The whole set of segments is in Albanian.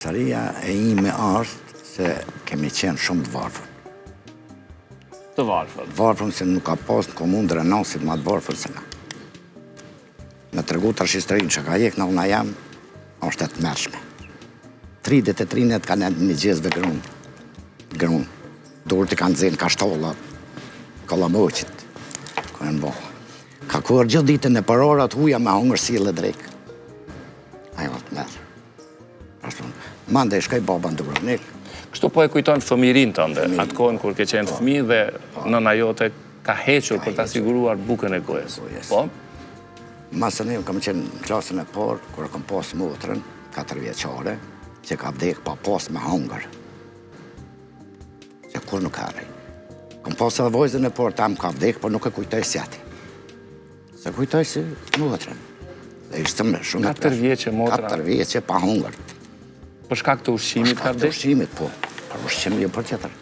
Saria e ime është se kemi qenë shumë të varfër. Të varfër? Varfër se nuk ka pas në komunë Drenosit ma të varfër se na. Me tregu të rëshistërinë që ka jek në una jam, është e të mërshme. 33 net ka në një gjezve grunë. Durë të kanë zenë kashtolla, kalamoqit, kërë në bohë. Ka kërë gjithë ditën e përorat huja me hongër si e drejkë. Ajo të mërë. Mande e shkaj baba në Dubrovnik. Kështu po e kujton fëmirin tënde, atë kohën kur ke qenë fëmi dhe nëna jote ka hequr për ta siguruar bukën e gojës. Po? Masën e kam qenë në klasën e parë, kur kam pas motrën, 4 vjeçare, që ka vdek pa pas me hongër. Që kur nuk arrej. Kam pas edhe vojzën e parë, tam ka vdek, por nuk e kujtoj si ati. Se kujtoj si motrën. Dhe ishte me shumë 4 vjeçe motra. 4 vjeçe pa hongër. Për shkak të ushqimit ka vdek? Për ushqimit, po. Për ushqimit, jo për tjetër.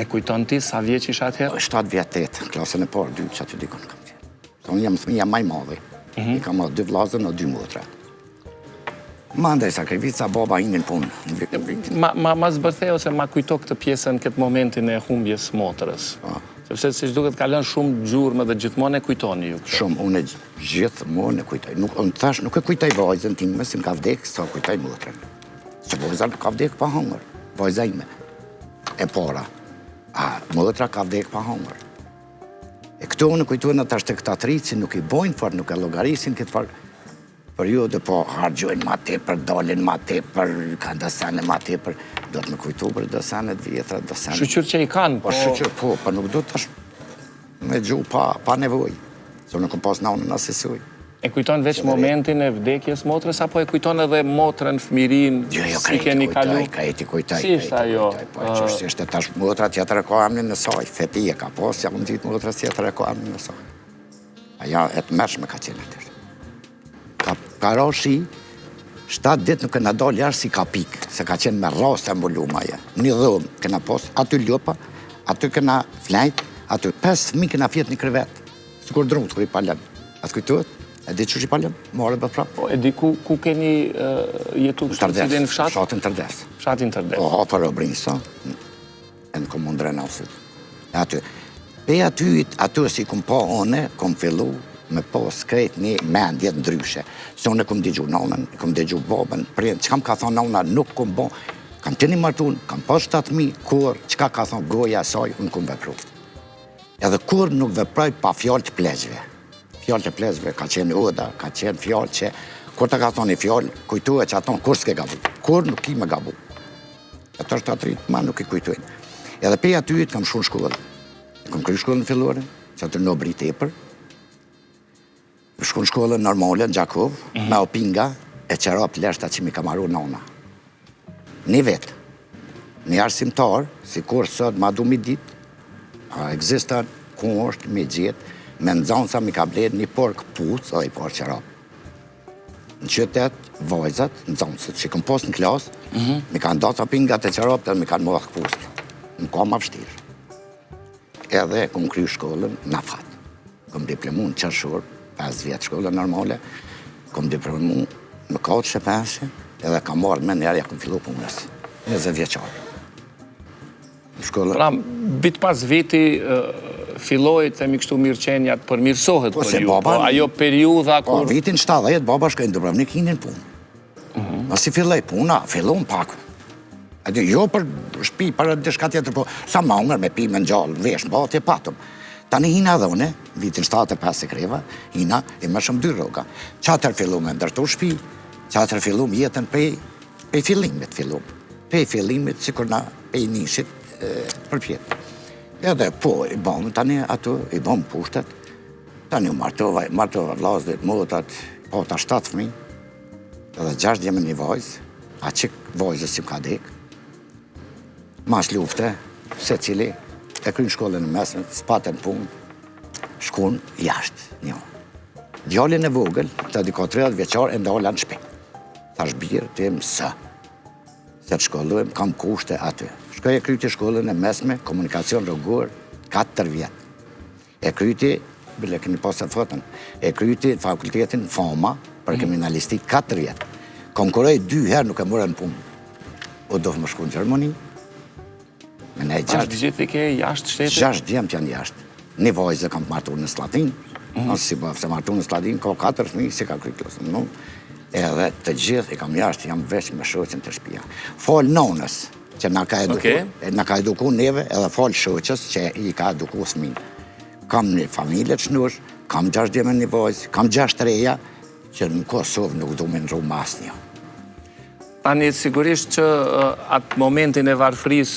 E kujton ti sa vjeç isha atëherë? 7 vjet, 8, klasën e parë, 2 që aty dikon kam qenë. Unë jam fëmija maj madhi. I kam 2 vllazën o 2 motra. Mandej sakrifica, baba inin punë. Ma zbërthej ose ma kujto këtë pjesën, këtë momentin e humbjes motrës. Sepse si duket ka lënë shumë gjurmë dhe gjithmonë e kujtoni ju këtë. Shumë, unë gjithmonë e kujtoj. Unë thash, nuk e kujtoj vajzën time, si më ka vdek, sa kujtoj motrën. Se vajza ka vdek pa hongër, vajza ime. E para. Motra ka vdek pa hongër. E këto unë kujtojnë atë ashtë të këta tri, që nuk i bojnë farë, nuk e logarisin këtë farë periode, po hargjojnë ma tepër, dalin ma tepër, ka dësane ma tepër, do të më kujtu për dësanet vjetra, dësanet... Shqyqyr që i kanë, po... Shqyqyr, po, nuk do të është me gju pa nevoj, se nuk kom pas në unë nësisuj. E kujton veç momentin e vdekjes motrës, apo e kujton edhe motrën, fëmirin, si keni kalu? Jo, krejti kujtoj. Si ishte ajo? Po, që është ishte tash motra tjetër e ka amnin në saj, feti e ka pas, ja unë gjitë motrës tjetër e ka amnin në saj. Aja e të mërshme ka qenë atër. Ka rashi, 7 dit nuk e në dalë jashtë si ka pikë, se ka qenë me rasë e mbullumë aja. Një dhëmë këna pas, aty ljopa, aty këna flajt, aty 5 fëmi këna fjetë një krevet, sikur drungët kër i palem. Atë kujtuat? E di që që i palem? More bë prapë. Po, e di ku keni jetu kështu si dhe në fshat? Fshatin Tërdes. Fshatin Tërdes. Po, për Obrinsa, e në komunë Drenosit. E aty. Pe aty si kum pa one, kom fillu me pas krejt një mendjet ndryshe. Se unë e kom digju nonën, e kom digju babën, prind, që kam ka thonë nona nuk kom bo, kam tini martun, kam pas 7.000, kur, qka ka thonë goja saj, unë kom vepru. Edhe kur nuk veproj pa fjallë të plegjve. Fjallë të plezve, ka qenë oda, ka qenë fjallë që, kur të ka thonë i fjallë, kujtuje që aton kur s'ke gabu, kur nuk i me gabu. E të është të atrit, ma nuk i kujtujnë. Edhe pe aty kam shku në shkollë. Kam kry shkollën në fillore, që atë në obri tepër. Shku në shkollën normale, në Gjakov, me opinga, e qerap leshta që mi ka maru nona. Një vetë, një arsimtar, si kur sot ma du mi dit, egzistan, ku është, me gjithë, me nëzansa mi ka bledh një pork puc, o i pork qerap. Në qytet, vajzat, nëzansët, që këm pos në klas, mi kanë data pingat e qerap, dhe mi kanë modhë këpust. Më ka ma vështirë. Edhe këm kry shkollën në fat. Këm diplomu në qërshur, 5 vjetë shkollën normale, këm diplomu në 4-5, edhe kam marrë me njerë, ja këm fillu punës. 20 vjeqarë. Pra, bitë pas viti, filloj të mi kështu mirëqenjat për mirësohet për ju, po ajo periudha kur... Po, vitin 70, baba shkaj në Dubrovnik hinin punë. Nësi filloj puna, fillu në pak. Jo për shpi, për dishka tjetër, po sa mangër me pi me në gjallë, vesh, ba, të patëm. Tani hina dhe une, vitin 75 e kreva, hina e më shumë 2 roga. Qatër fillu me ndërtu shpi, qatër fillu me jetën pe fillimit fillu. Pe fillimit, sikur na pe nishit për pjetë. Edhe po, i bom tani ato, i bom pushtet, tani u martova vlasdit, motat, po ta 7 fëmi, edhe 6 djemë një vajzë, a qik vajzës që ka dek, mas lufte, se cili, e krynë shkollën në mesme, s'paten punë, shkun jashtë, një. Djallin e vogël, të diko 30 vjeqar, e ndolla në shpi. Thash birë, të jem së, se të shkollujem, kam kushte aty. Shkoj e kryti shkollën e mesme, komunikacion rrugor, 4 vjetë. E kryti, bile kemi pasë të fotën, e kryti fakultetin FAMA, për kriminalistik 4 vjetë. Konkuroj 2 herë nuk e mërë në punë. o do më shku në Gjermani. Me ne Ashtë gjithë i ke jashtë shtetit? 6 djemë janë jashtë. Një vojzë kam martu në Slatin, se martu në Slatin, ka 4 fëmijë, si ka kryt klasën në. Edhe të gjithë i kam jashtë, jam veç me shoqën të shtëpia. Fol nonës, që na ka eduku neve, edhe fol shoqës që i ka eduku fëmijë. Kam një familje të shnush, kam 6 djemë një vojzë, kam 6 reja, që në Kosovë nuk du me në rumë asnjë. Tani, sigurisht që atë momentin e varfërisë